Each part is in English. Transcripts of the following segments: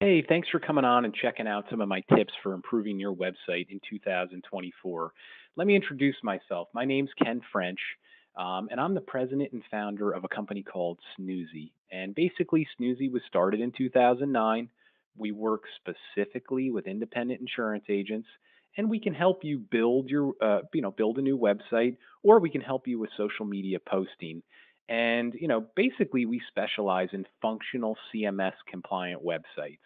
Hey, thanks for coming on and checking out some of my tips for improving your website in 2024. Let me introduce myself. My name's Ken French, and I'm the president and founder of a company called Snoozy. And basically, Snoozy was started in 2009. We work specifically with independent insurance agents, and we can help you build build a new website, or we can help you with social media posting. And, basically, we specialize in functional CMS compliant websites.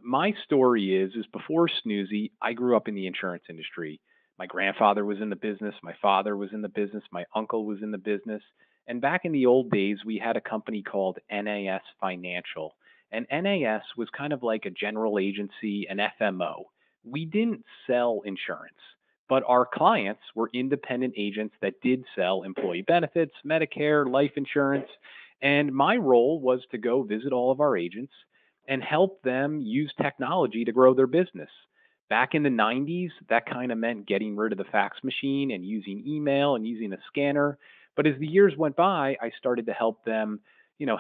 My story is before Snoozy, I grew up in the insurance industry. My grandfather was in the business, my father was in the business, my uncle was in the business. And back in the old days, we had a company called NAS Financial. And NAS was kind of like a general agency, an FMO. We didn't sell insurance, but our clients were independent agents that did sell employee benefits, Medicare, life insurance. And my role was to go visit all of our agents and help them use technology to grow their business. Back in the 90s, that kind of meant getting rid of the fax machine and using email and using a scanner. But as the years went by, I started to help them,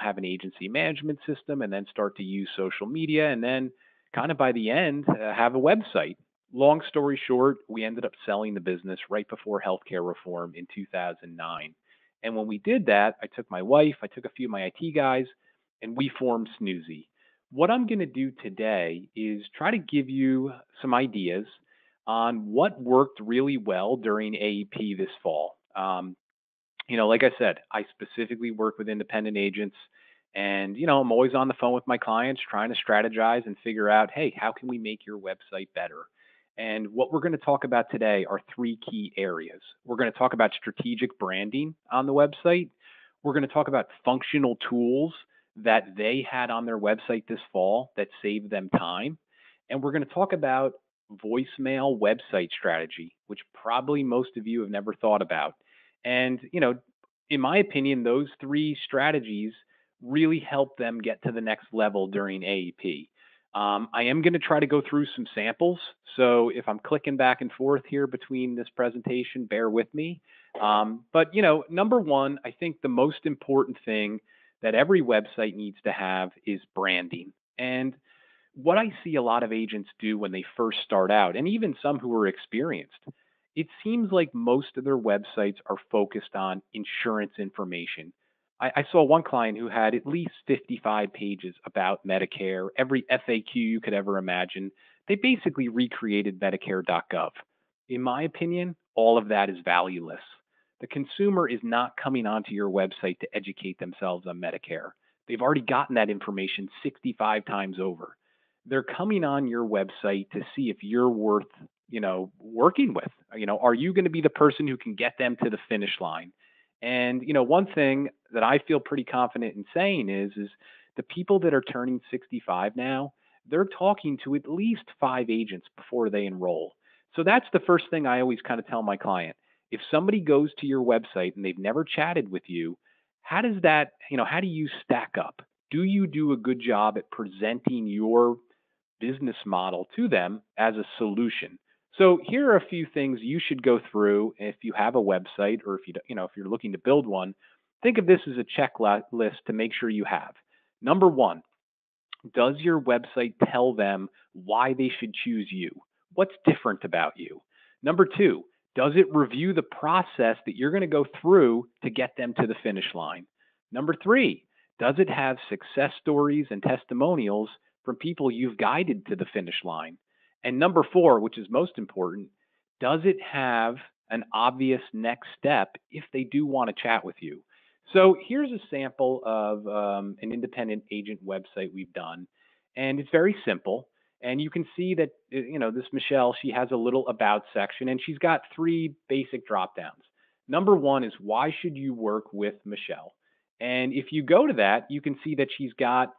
have an agency management system and then start to use social media and then kind of by the end, have a website. Long story short, we ended up selling the business right before healthcare reform in 2009. And when we did that, I took my wife, I took a few of my IT guys, and we formed Snoozy. What I'm going to do today is try to give you some ideas on what worked really well during AEP this fall. Like I said, I specifically work with independent agents, and I'm always on the phone with my clients trying to strategize and figure out, hey, how can we make your website better? And what we're going to talk about today are three key areas. We're going to talk about strategic branding on the website. We're going to talk about functional tools that they had on their website this fall that saved them time. And we're going to talk about voicemail website strategy, which probably most of you have never thought about. And, in my opinion, those three strategies really help them get to the next level during AEP. I am going to try to go through some samples. So if I'm clicking back and forth here between this presentation, bear with me. But, number one, I think the most important thing that every website needs to have is branding. And what I see a lot of agents do when they first start out, and even some who are experienced, it seems like most of their websites are focused on insurance information. I saw one client who had at least 55 pages about Medicare, every FAQ you could ever imagine. They basically recreated Medicare.gov. In my opinion, all of that is valueless. The consumer is not coming onto your website to educate themselves on Medicare. They've already gotten that information 65 times over. They're coming on your website to see if you're worth, working with. Are you going to be the person who can get them to the finish line? And, one thing that I feel pretty confident in saying is the people that are turning 65 now, they're talking to at least five agents before they enroll. So that's the first thing I always kind of tell my client. If somebody goes to your website and they've never chatted with you, how does that, how do you stack up? Do you do a good job at presenting your business model to them as a solution? So here are a few things you should go through if you have a website or if you're looking to build one. Think of this as a checklist to make sure you have. Number one, does your website tell them why they should choose you? What's different about you? Number two, does it review the process that you're going to go through to get them to the finish line? Number three, does it have success stories and testimonials from people you've guided to the finish line? And number four, which is most important, does it have an obvious next step if they do want to chat with you? So here's a sample of an independent agent website we've done, and it's very simple. And you can see that this Michelle, she has a little about section, and she's got three basic drop downs. Number one is why should you work with Michelle? And if you go to that, you can see that she's got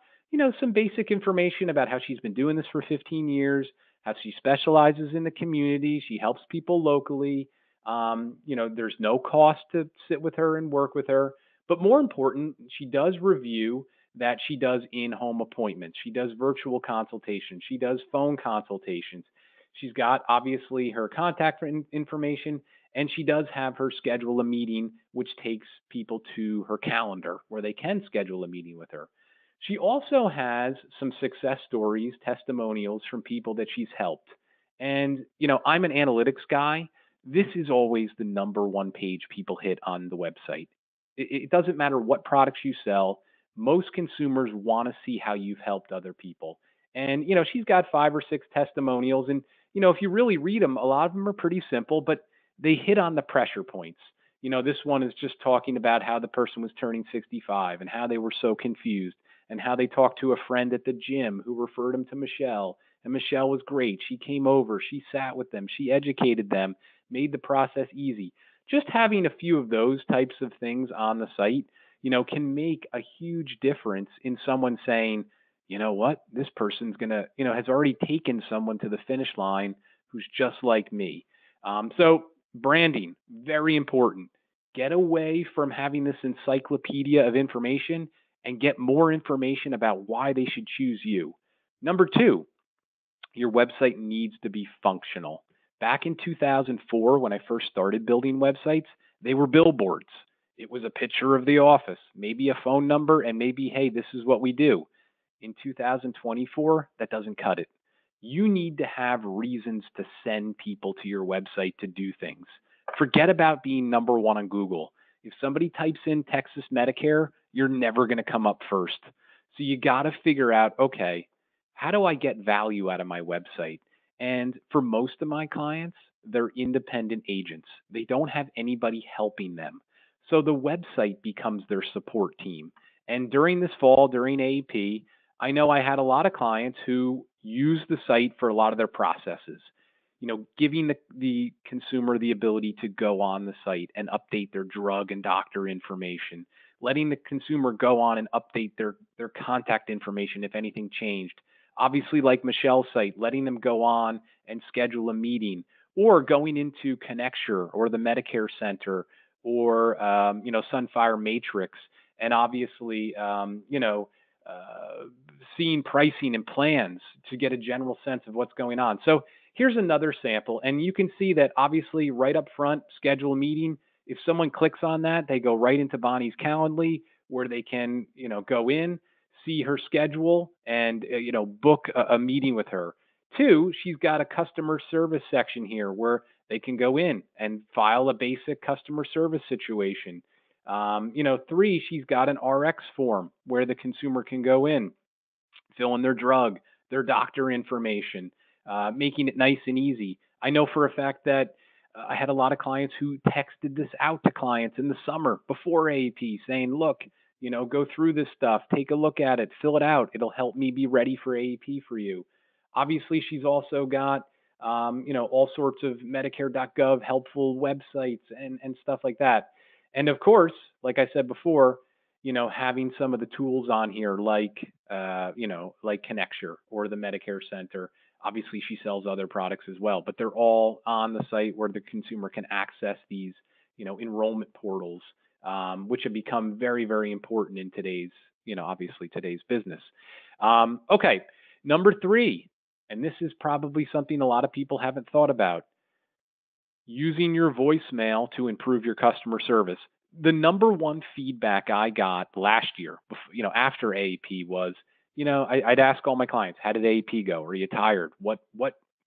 some basic information about how she's been doing this for 15 years, how she specializes in the community, she helps people locally. There's no cost to sit with her and work with her. But more important, she does review that she does in-home appointments. She does virtual consultations. She does phone consultations. She's got obviously her contact information, and she does have her schedule a meeting, which takes people to her calendar where they can schedule a meeting with her. She also has some success stories, testimonials from people that she's helped. And, I'm an analytics guy. This is always the number one page people hit on the website. It doesn't matter what products you sell, most consumers want to see how you've helped other people. And, she's got 5 or 6 testimonials. And, if you really read them, a lot of them are pretty simple, but they hit on the pressure points. This one is just talking about how the person was turning 65 and how they were so confused and how they talked to a friend at the gym who referred them to Michelle. And Michelle was great. She came over, she sat with them, she educated them, made the process easy. Just having a few of those types of things on the site, can make a huge difference in someone saying, you know what, this person's going to, has already taken someone to the finish line who's just like me. So, branding, very important. Get away from having this encyclopedia of information and get more information about why they should choose you. Number two, your website needs to be functional. Back in 2004, when I first started building websites, they were billboards. It was a picture of the office, maybe a phone number, and maybe, hey, this is what we do. In 2024, that doesn't cut it. You need to have reasons to send people to your website to do things. Forget about being number one on Google. If somebody types in Texas Medicare, you're never going to come up first. So you got to figure out, okay, how do I get value out of my website? And for most of my clients, they're independent agents. They don't have anybody helping them. So the website becomes their support team. And during this fall, during AEP, I know I had a lot of clients who use the site for a lot of their processes. Giving the consumer the ability to go on the site and update their drug and doctor information, letting the consumer go on and update their contact information if anything changed. Obviously, like Michelle's site, letting them go on and schedule a meeting, or going into Connexure or the Medicare Center or Sunfire Matrix, and obviously seeing pricing and plans to get a general sense of what's going on. So here's another sample, and you can see that obviously right up front, schedule a meeting. If someone clicks on that, they go right into Bonnie's Calendly, where they can, go in, see her schedule, and book a meeting with her. Two, she's got a customer service section here where they can go in and file a basic customer service situation. Three, she's got an RX form where the consumer can go in, fill in their drug, their doctor information, making it nice and easy. I know for a fact that I had a lot of clients who texted this out to clients in the summer before AEP saying, look, go through this stuff, take a look at it, fill it out. It'll help me be ready for AEP for you. Obviously, she's also got, all sorts of Medicare.gov helpful websites and stuff like that. And of course, like I said before, having some of the tools on here like Connexure or the Medicare Center. Obviously, she sells other products as well, but they're all on the site where the consumer can access these, enrollment portals, which have become very, very important in today's, obviously today's business. Okay, number three, and this is probably something a lot of people haven't thought about, using your voicemail to improve your customer service. The number one feedback I got last year, after AEP was, I'd ask all my clients, how did AEP go? Are you tired? What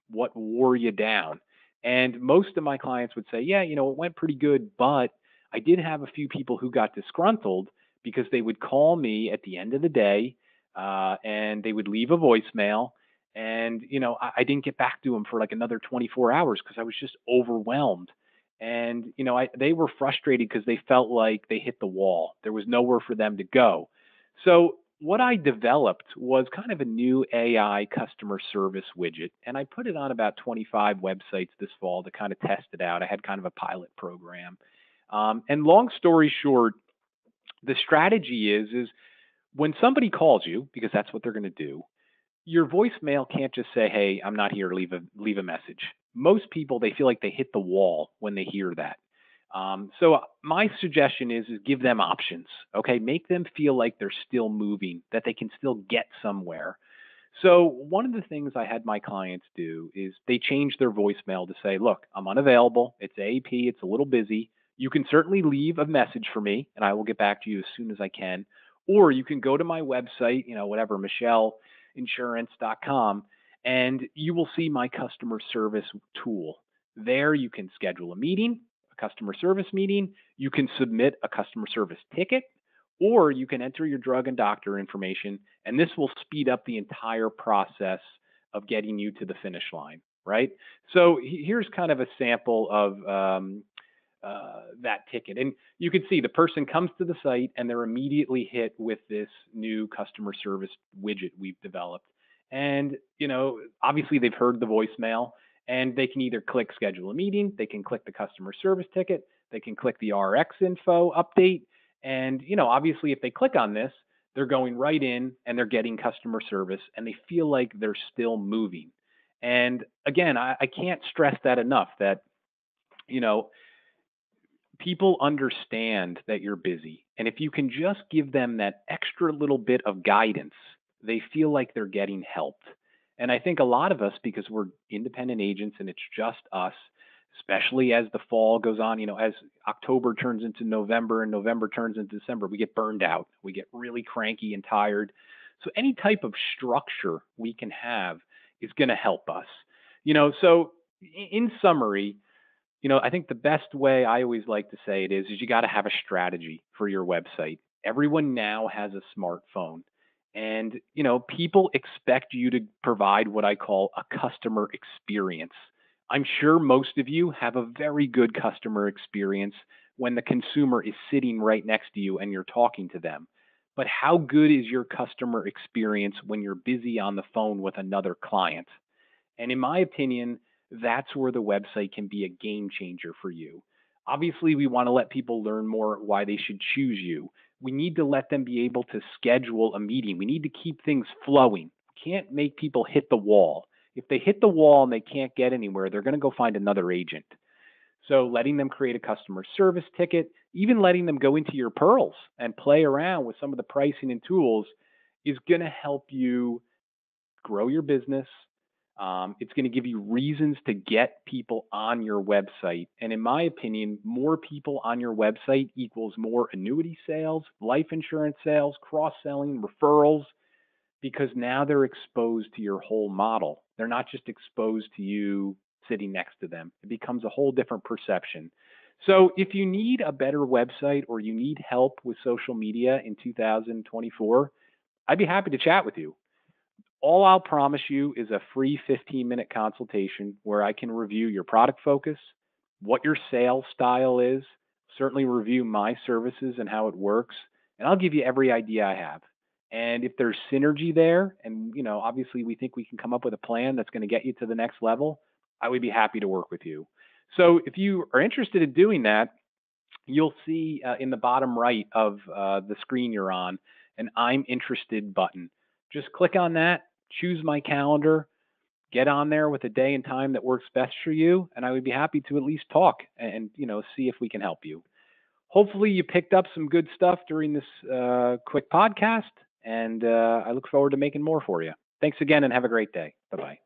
wore you down? And most of my clients would say, yeah, it went pretty good, but I did have a few people who got disgruntled because they would call me at the end of the day, and they would leave a voicemail. And, I didn't get back to them for like another 24 hours because I was just overwhelmed. And, they were frustrated because they felt like they hit the wall. There was nowhere for them to go. So what I developed was kind of a new AI customer service widget, and I put it on about 25 websites this fall to kind of test it out. I had kind of a pilot program. And long story short, the strategy is when somebody calls you, because that's what they're going to do, your voicemail can't just say, hey, I'm not here, leave a message. Most people, they feel like they hit the wall when they hear that. So my suggestion is give them options. Okay, make them feel like they're still moving, that they can still get somewhere. So one of the things I had my clients do is they change their voicemail to say, look, I'm unavailable. It's AEP. It's a little busy. You can certainly leave a message for me, and I will get back to you as soon as I can. Or you can go to my website, whatever, michelleinsurance.com, and you will see my customer service tool. There you can schedule a meeting, a customer service meeting. You can submit a customer service ticket, or you can enter your drug and doctor information, and this will speed up the entire process of getting you to the finish line, right? So here's kind of a sample of that ticket. And you can see the person comes to the site and they're immediately hit with this new customer service widget we've developed. And, obviously they've heard the voicemail and they can either click schedule a meeting, they can click the customer service ticket, they can click the RX info update. And, obviously if they click on this, they're going right in and they're getting customer service and they feel like they're still moving. And again, I can't stress that enough that, you know, people understand that you're busy. And if you can just give them that extra little bit of guidance, they feel like they're getting helped. And I think a lot of us, because we're independent agents and it's just us, especially as the fall goes on, as October turns into November and November turns into December, we get burned out. We get really cranky and tired. So any type of structure we can have is going to help us. So in summary, I think the best way I always like to say it is you got to have a strategy for your website. Everyone now has a smartphone. And, people expect you to provide what I call a customer experience. I'm sure most of you have a very good customer experience when the consumer is sitting right next to you and you're talking to them. But how good is your customer experience when you're busy on the phone with another client? And in my opinion, that's where the website can be a game changer for you. Obviously, we want to let people learn more why they should choose you. We need to let them be able to schedule a meeting. We need to keep things flowing. We can't make people hit the wall. If they hit the wall and they can't get anywhere, they're going to go find another agent. So letting them create a customer service ticket, even letting them go into your pearls and play around with some of the pricing and tools is going to help you grow your business. It's going to give you reasons to get people on your website. And in my opinion, more people on your website equals more annuity sales, life insurance sales, cross-selling, referrals, because now they're exposed to your whole model. They're not just exposed to you sitting next to them. It becomes a whole different perception. So if you need a better website or you need help with social media in 2024, I'd be happy to chat with you. All I'll promise you is a free 15-minute consultation where I can review your product focus, what your sales style is, certainly review my services and how it works, and I'll give you every idea I have. And if there's synergy there, and obviously we think we can come up with a plan that's going to get you to the next level, I would be happy to work with you. So if you are interested in doing that, you'll see in the bottom right of the screen you're on an I'm interested button. Just click on that, choose my calendar, get on there with a day and time that works best for you, and I would be happy to at least talk and see if we can help you. Hopefully you picked up some good stuff during this quick podcast, and I look forward to making more for you. Thanks again and have a great day. Bye-bye.